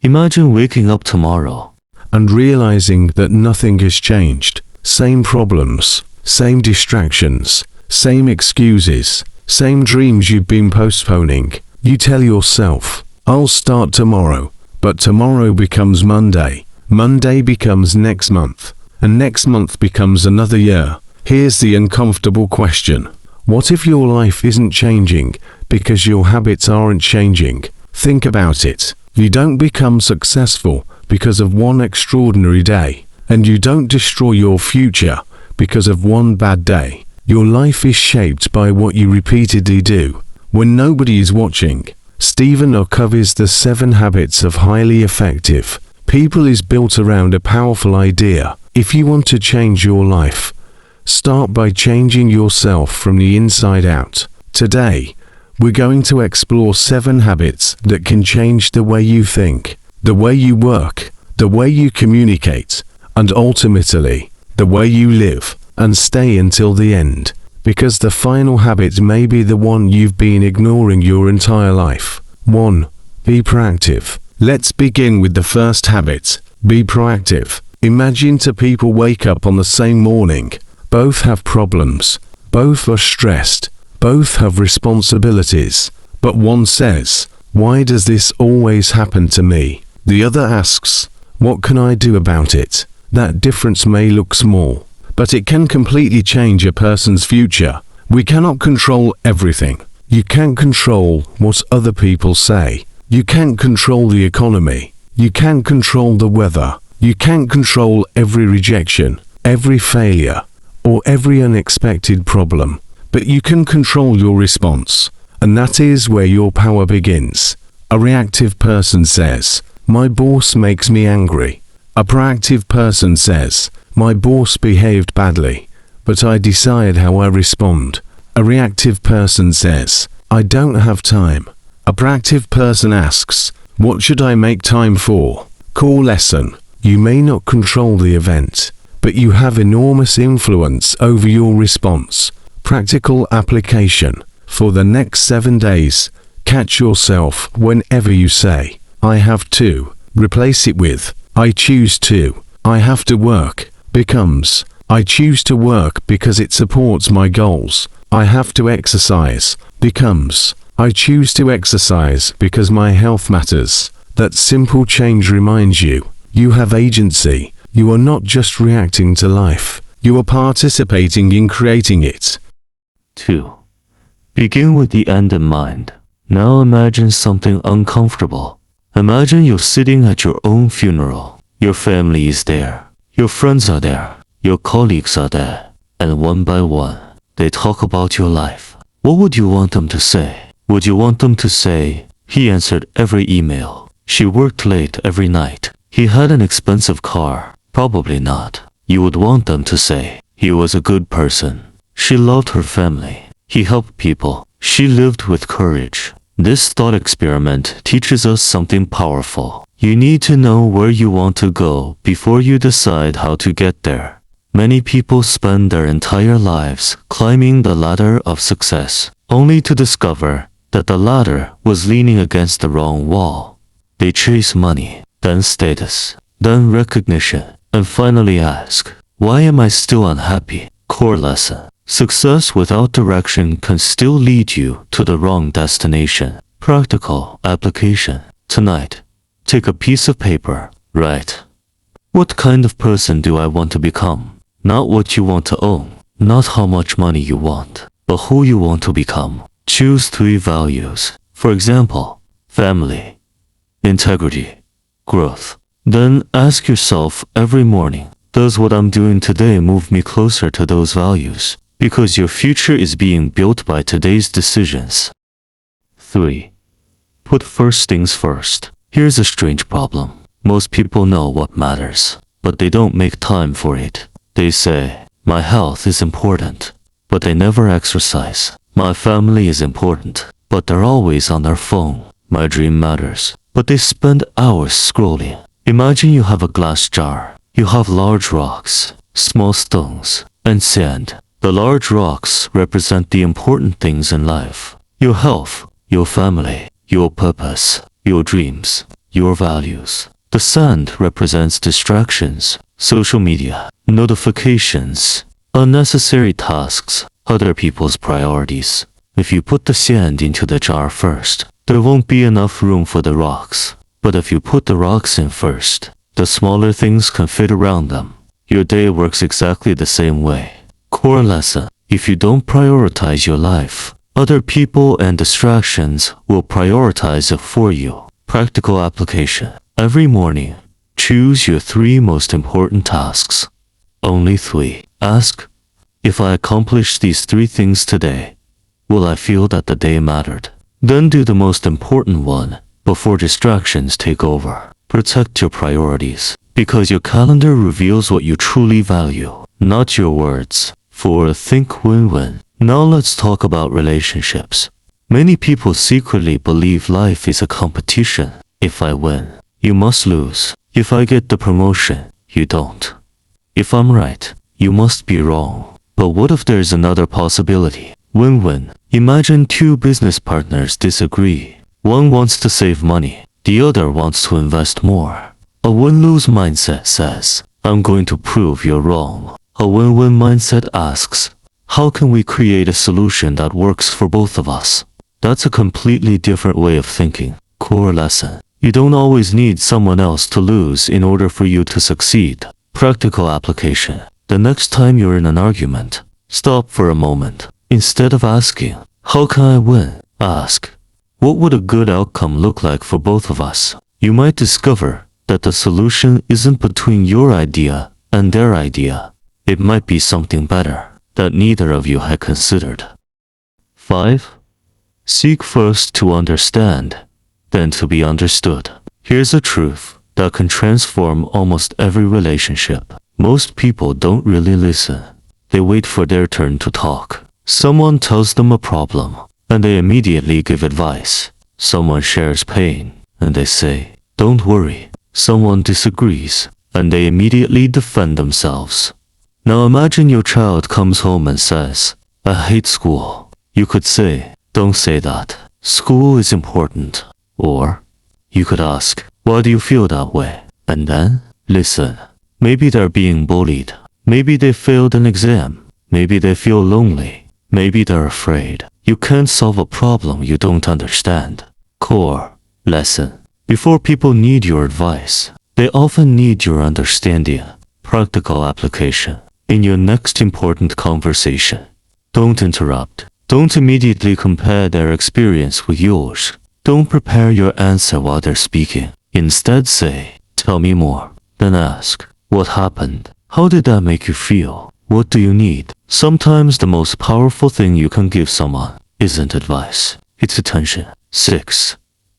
Imagine waking up tomorrow and realizing that nothing has changed. Same problems, same distractions, same excuses, same dreams you've been postponing. You tell yourself, I'll start tomorrow, but tomorrow becomes Monday. Monday becomes next month, and next month becomes another year. Here's the uncomfortable question. What if your life isn't changing because your habits aren't changing? Think about it. You don't become successful because of one extraordinary day, and you don't destroy your future because of one bad day. Your life is shaped by what you repeatedly do when nobody is watching. Stephen Covey's The 7 Habits of Highly Effective People is built around a powerful idea. If you want to change your life, start by changing yourself from the inside out. Today, we're going to explore 7 habits that can change the way you think, the way you work, the way you communicate, and ultimately, the way you live and stay until the end. Because the final habit may be the one you've been ignoring your entire life. 1. Be proactive. Let's begin with the first habit. Be proactive. Imagine 2 people wake up on the same morning. Both have problems. Both are stressed. Both have responsibilities. But one says, "Why does this always happen to me?" The other asks, "What can I do about it?" That difference may look small, but it can completely change a person's future. We cannot control everything. You can't control what other people say. You can't control the economy. You can't control the weather. You can't control every rejection, every failure, or every unexpected problem. But you can control your response, and that is where your power begins. A reactive person says, "My boss makes me angry." A proactive person says, "My boss behaved badly, but I decide how I respond." A reactive person says, "I don't have time." A proactive person asks, "What should I make time for?" Core lesson. You may not control the event, but you have enormous influence over your response. Practical application. For the next 7 days, catch yourself whenever you say, "I have to." Replace it with, "I choose to." "I have to work" becomes, "I choose to work because it supports my goals." "I have to exercise" becomes, "I choose to exercise because my health matters." That simple change reminds you, you have agency. You are not just reacting to life. You are participating in creating it. 2. Begin with the end in mind. Now imagine something uncomfortable. Imagine you're sitting at your own funeral. Your family is there. Your friends are there. Your colleagues are there. And one by one, they talk about your life. What would you want them to say? Would you want them to say, "He answered every email. She worked late every night. He had an expensive car"? Probably not. You would want them to say, "He was a good person. She loved her family. He helped people. She lived with courage." This thought experiment teaches us something powerful. You need to know where you want to go before you decide how to get there. Many people spend their entire lives climbing the ladder of success, only to discover that the ladder was leaning against the wrong wall. They chase money, then status, then recognition, and finally ask, "Why am I still unhappy?" Core lesson. Success without direction can still lead you to the wrong destination. Practical application. Tonight, take a piece of paper. Write, "What kind of person do I want to become?" Not what you want to own, not how much money you want, but who you want to become. Choose 3 values. For example, family, integrity, growth. Then ask yourself every morning, does what I'm doing today move me closer to those values? Because your future is being built by today's decisions. 3. Put first things first. Here's a strange problem. Most people know what matters, but they don't make time for it. They say, "My health is important," but they never exercise. "My family is important," but they're always on their phone. "My dream matters," but they spend hours scrolling. Imagine you have a glass jar. You have large rocks, small stones, and sand. The large rocks represent the important things in life. Your health, your family, your purpose, your dreams. your values. The sand represents distractions, social media, notifications, unnecessary tasks, other people's priorities. If you put the sand into the jar first, there won't be enough room for the rocks. But if you put the rocks in first, the smaller things can fit around them. Your day works exactly the same way. Core lesson: if you don't prioritize your life, other people and distractions will prioritize it for you. Practical application: every morning, choose your 3 most important tasks. Only 3. Ask, if I accomplish these 3 things today, will I feel that the day mattered? Then do the most important one before distractions take over. Protect your priorities, because your calendar reveals what you truly value, not your words. 4. Think win-win. Now let's talk about relationships. Many people secretly believe life is a competition. If I win, you must lose. If I get the promotion, you don't. If I'm right, you must be wrong. But what if there's another possibility? Win-win. Imagine 2 business partners disagree. One wants to save money, the other wants to invest more. A win-lose mindset says, I'm going to prove you're wrong. A win-win mindset asks, how can we create a solution that works for both of us? That's a completely different way of thinking. Core lesson: you don't always need someone else to lose in order for you to succeed. Practical application: the next time you're in an argument, stop for a moment. Instead of asking, how can I win? Ask, what would a good outcome look like for both of us? You might discover that the solution isn't between your idea and their idea. It might be something better that neither of you had considered. 5. Seek first to understand, then to be understood. Here's a truth that can transform almost every relationship. Most people don't really listen. They wait for their turn to talk. Someone tells them a problem, and they immediately give advice. Someone shares pain, and they say, don't worry. Someone disagrees, and they immediately defend themselves. Now imagine your child comes home and says, I hate school. You could say, don't say that. School is important. Or, you could ask, why do you feel that way? And then, listen. Maybe they're being bullied. Maybe they failed an exam. Maybe they feel lonely. Maybe they're afraid. You can't solve a problem you don't understand. Core lesson: before people need your advice, they often need your understanding. Practical application: in your next important conversation, don't interrupt. Don't immediately compare their experience with yours. Don't prepare your answer while they're speaking. Instead say, tell me more. Then ask, what happened? How did that make you feel? What do you need? Sometimes the most powerful thing you can give someone isn't advice, it's attention. 6.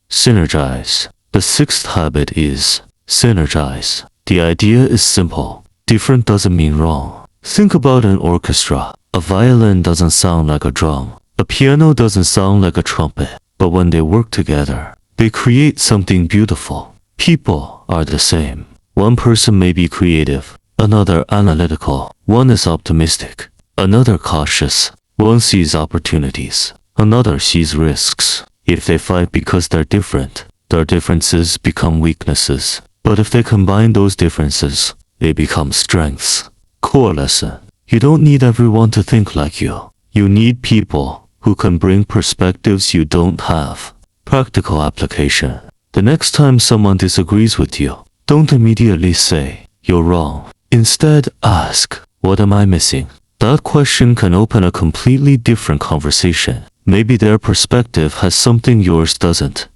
Synergize. The 6th habit is synergize. The idea is simple. Different doesn't mean wrong. Think about an orchestra. A violin doesn't sound like a drum. A piano doesn't sound like a trumpet. But when they work together, they create something beautiful. People are the same. One person may be creative, another analytical. One is optimistic, another cautious. One sees opportunities, another sees risks. If they fight because they're different, their differences become weaknesses. But if they combine those differences, they become strengths. Core lesson: you don't need everyone to think like you. You need people who can bring perspectives you don't have. Practical application: the next time someone disagrees with you, don't immediately say, you're wrong. Instead, ask, what am I missing? That question can open a completely different conversation. Maybe their perspective has something yours doesn't.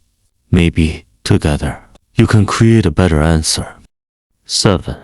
Maybe, together, you can create a better answer. 7.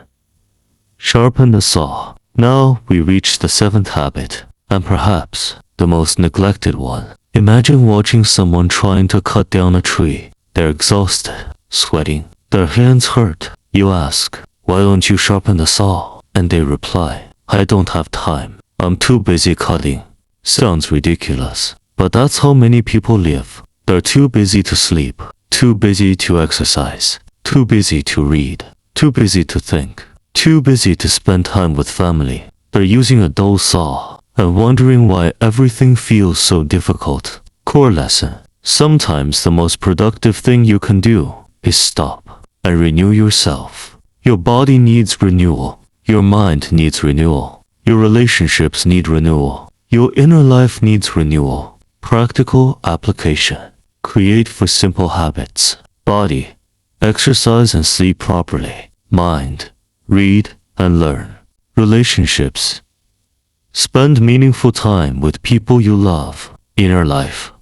Sharpen the saw. Now we reach the 7th habit, and perhaps the most neglected one. Imagine watching someone trying to cut down a tree. They're exhausted, sweating, their hands hurt. You ask, why don't you sharpen the saw? And they reply, I don't have time. I'm too busy cutting. Sounds ridiculous, but that's how many people live. They're too busy to sleep, too busy to exercise, too busy to read, too busy to think, too busy to spend time with family. They're using a dull saw and wondering why everything feels so difficult. Core lesson: sometimes the most productive thing you can do is stop and renew yourself. Your body needs renewal. Your mind needs renewal. Your relationships need renewal. Your inner life needs renewal. Practical application. Create for simple habits. Body. Exercise and sleep properly. Mind. Read and learn. Relationships. Spend meaningful time with people you love. Inner life.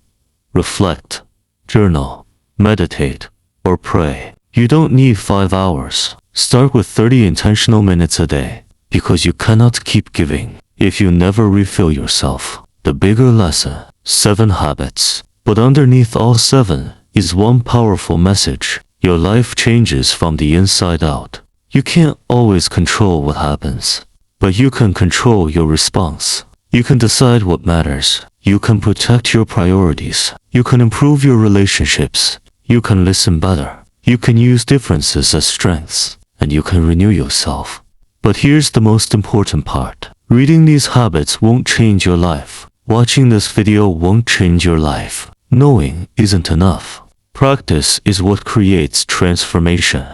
Reflect. Journal. Meditate. Or pray. You don't need 5 hours. Start with 30 intentional minutes a day, because you cannot keep giving if you never refill yourself. The bigger lesson. 7 habits. But underneath all 7 is one powerful message. Your life changes from the inside out. You can't always control what happens, but you can control your response. You can decide what matters. You can protect your priorities. You can improve your relationships. You can listen better. You can use differences as strengths, and you can renew yourself. But here's the most important part. Reading these habits won't change your life. Watching this video won't change your life. Knowing isn't enough. Practice is what creates transformation.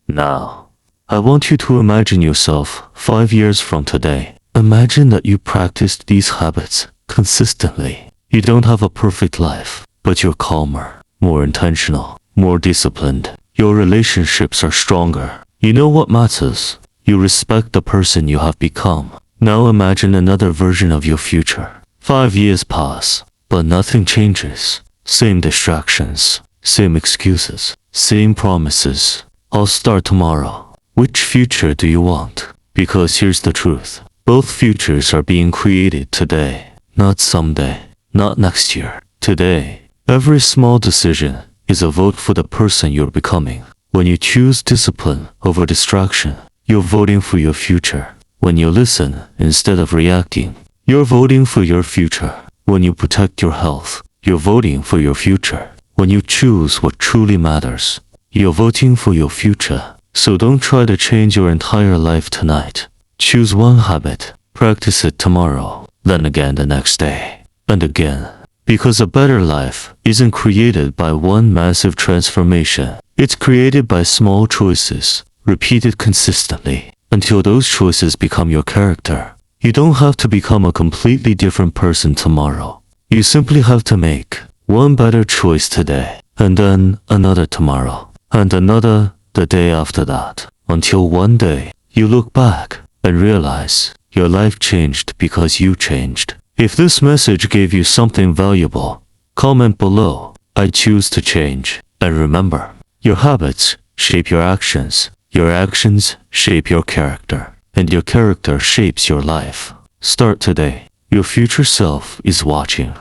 Now, I want you to imagine yourself 5 years from today. Imagine that you practiced these habits consistently. You don't have a perfect life, but you're calmer, more intentional, more disciplined. Your relationships are stronger. You know what matters. You respect the person you have become. Now imagine another version of your future. 5 years pass, but nothing changes. Same distractions, same excuses, same promises. I'll start tomorrow. Which future do you want? Because here's the truth. Both futures are being created today, not someday, not next year. Today, every small decision is a vote for the person you're becoming. When you choose discipline over distraction, you're voting for your future. When you listen instead of reacting, you're voting for your future. When you protect your health, you're voting for your future. When you choose what truly matters, you're voting for your future. So don't try to change your entire life tonight. Choose one habit, practice it tomorrow, then again the next day, and again. Because a better life isn't created by one massive transformation. It's created by small choices, repeated consistently, until those choices become your character. You don't have to become a completely different person tomorrow. You simply have to make one better choice today, and then another tomorrow, and another the day after that, until one day you look back and realize your life changed because you changed. If this message gave you something valuable, comment below. I choose to change. And remember, your habits shape your actions shape your character, and your character shapes your life. Start today. Your future self is watching.